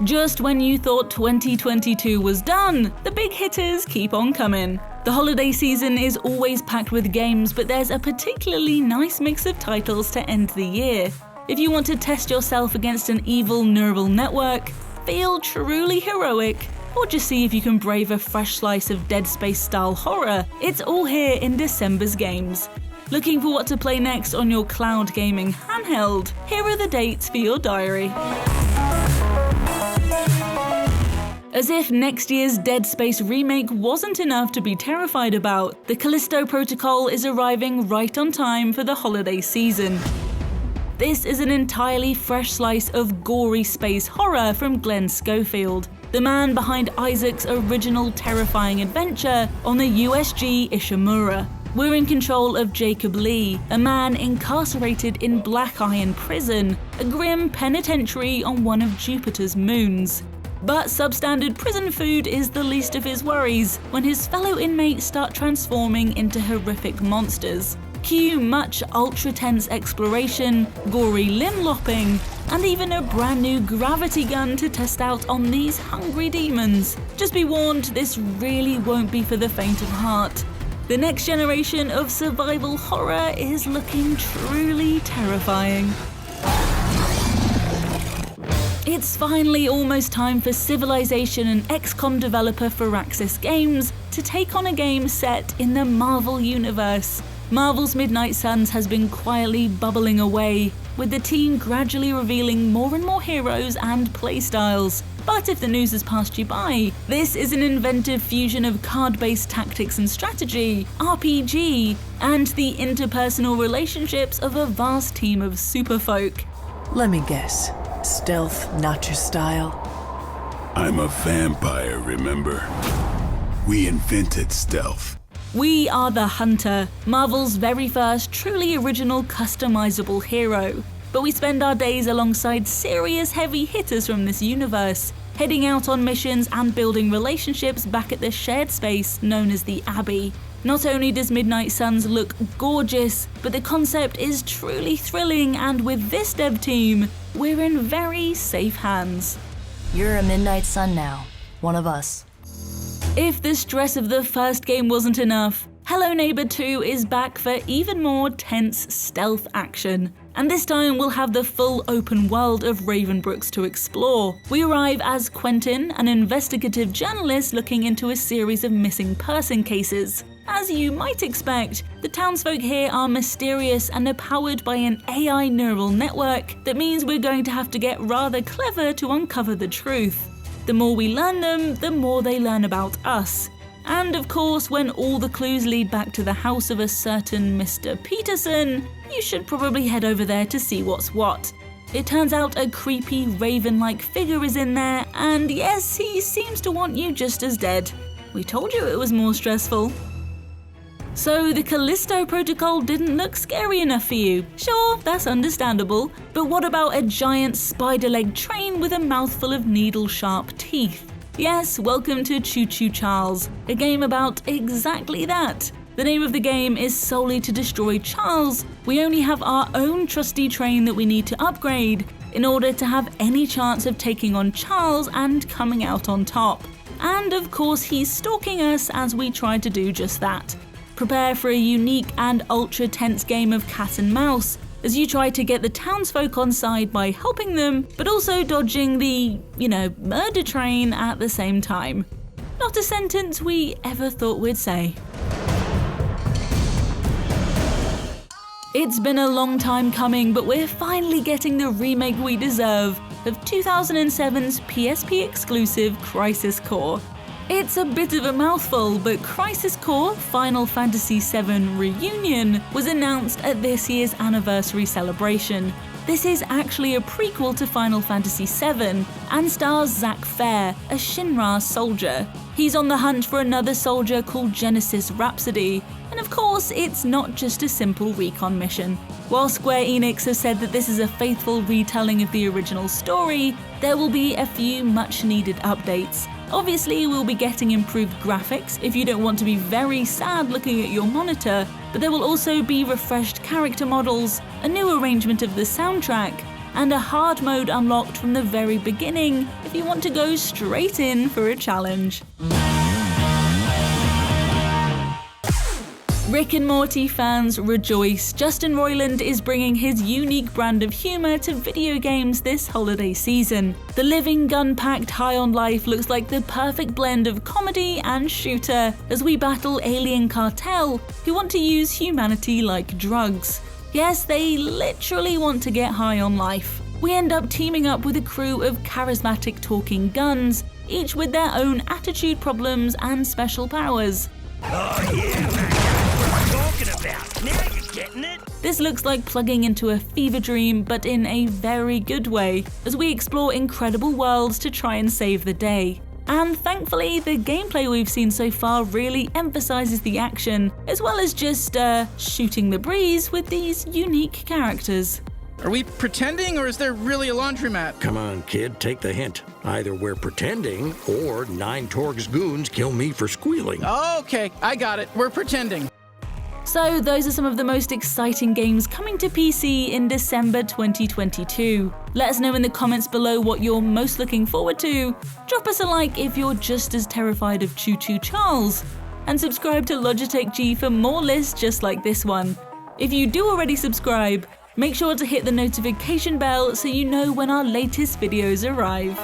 Just when you thought 2022 was done, the big hitters keep on coming. The holiday season is always packed with games, but there's a particularly nice mix of titles to end the year. If you want to test yourself against an evil neural network, feel truly heroic, or just see if you can brave a fresh slice of Dead Space-style horror, it's all here in December's games. Looking for what to play next on your cloud gaming handheld? Here are the dates for your diary. As if next year's Dead Space remake wasn't enough to be terrified about, the Callisto Protocol is arriving right on time for the holiday season. This is an entirely fresh slice of gory space horror from Glenn Schofield, the man behind Isaac's original terrifying adventure on the USG Ishimura. We're in control of Jacob Lee, a man incarcerated in Black Iron Prison, a grim penitentiary on one of Jupiter's moons. But substandard prison food is the least of his worries when his fellow inmates start transforming into horrific monsters. Cue much ultra-tense exploration, gory limb lopping, and even a brand new gravity gun to test out on these hungry demons. Just be warned, this really won't be for the faint of heart. The next generation of survival horror is looking truly terrifying. It's finally almost time for Civilization and XCOM developer Firaxis Games to take on a game set in the Marvel universe. Marvel's Midnight Suns has been quietly bubbling away, with the team gradually revealing more and more heroes and playstyles. But if the news has passed you by, this is an inventive fusion of card-based tactics and strategy, RPG, and the interpersonal relationships of a vast team of superfolk. Let me guess. Stealth, not your style? I'm a vampire, remember? We invented stealth. We are the Hunter, Marvel's very first truly original customizable hero. But we spend our days alongside serious heavy hitters from this universe, heading out on missions and building relationships back at the shared space known as the Abbey. Not only does Midnight Suns look gorgeous, but the concept is truly thrilling, and with this dev team, we're in very safe hands. You're a Midnight Sun now, one of us. If the stress of the first game wasn't enough, Hello Neighbour 2 is back for even more tense stealth action. And this time we'll have the full open world of Ravenbrooks to explore. We arrive as Quentin, an investigative journalist looking into a series of missing person cases. As you might expect, the townsfolk here are mysterious and are powered by an AI neural network that means we're going to have to get rather clever to uncover the truth. The more we learn them, the more they learn about us. And of course, when all the clues lead back to the house of a certain Mr. Peterson, you should probably head over there to see what's what. It turns out a creepy raven-like figure is in there, and yes, he seems to want you just as dead. We told you it was more stressful. So the Callisto Protocol didn't look scary enough for you. Sure, that's understandable, but what about a giant spider-legged train with a mouthful of needle-sharp teeth? Yes, welcome to Choo-Choo Charles, a game about exactly that. The name of the game is solely to destroy Charles. We only have our own trusty train that we need to upgrade in order to have any chance of taking on Charles and coming out on top. And of course, he's stalking us as we try to do just that. Prepare for a unique and ultra-tense game of cat and mouse as you try to get the townsfolk on side by helping them, but also dodging the, murder train at the same time. Not a sentence we ever thought we'd say. It's been a long time coming, but we're finally getting the remake we deserve of 2007's PSP exclusive Crisis Core. It's a bit of a mouthful, but Crisis Core Final Fantasy VII Reunion was announced at this year's anniversary celebration. This is actually a prequel to Final Fantasy VII and stars Zack Fair, a Shinra soldier. He's on the hunt for another soldier called Genesis Rhapsody, and of course it's not just a simple recon mission. While Square Enix have said that this is a faithful retelling of the original story, there will be a few much needed updates. Obviously, we'll be getting improved graphics if you don't want to be very sad looking at your monitor, but there will also be refreshed character models, a new arrangement of the soundtrack, and a hard mode unlocked from the very beginning if you want to go straight in for a challenge. Rick and Morty fans rejoice. Justin Roiland is bringing his unique brand of humor to video games this holiday season. The living gun-packed High on Life looks like the perfect blend of comedy and shooter as we battle alien cartel who want to use humanity like drugs. Yes, they literally want to get high on life. We end up teaming up with a crew of charismatic talking guns, each with their own attitude problems and special powers. Oh yeah, man, that's what I'm talking about. Now you're getting it. This looks like plugging into a fever dream, but in a very good way, as we explore incredible worlds to try and save the day. And thankfully, the gameplay we've seen so far really emphasizes the action, as well as just shooting the breeze with these unique characters. Are we pretending, or is there really a laundromat? Come on, kid, take the hint. Either we're pretending, or 9 Torg's goons kill me for squealing. Okay, I got it. We're pretending. So those are some of the most exciting games coming to PC in December 2022. Let us know in the comments below what you're most looking forward to. Drop us a like if you're just as terrified of Choo-Choo Charles. And subscribe to Logitech G for more lists just like this one. If you do already subscribe, make sure to hit the notification bell so you know when our latest videos arrive.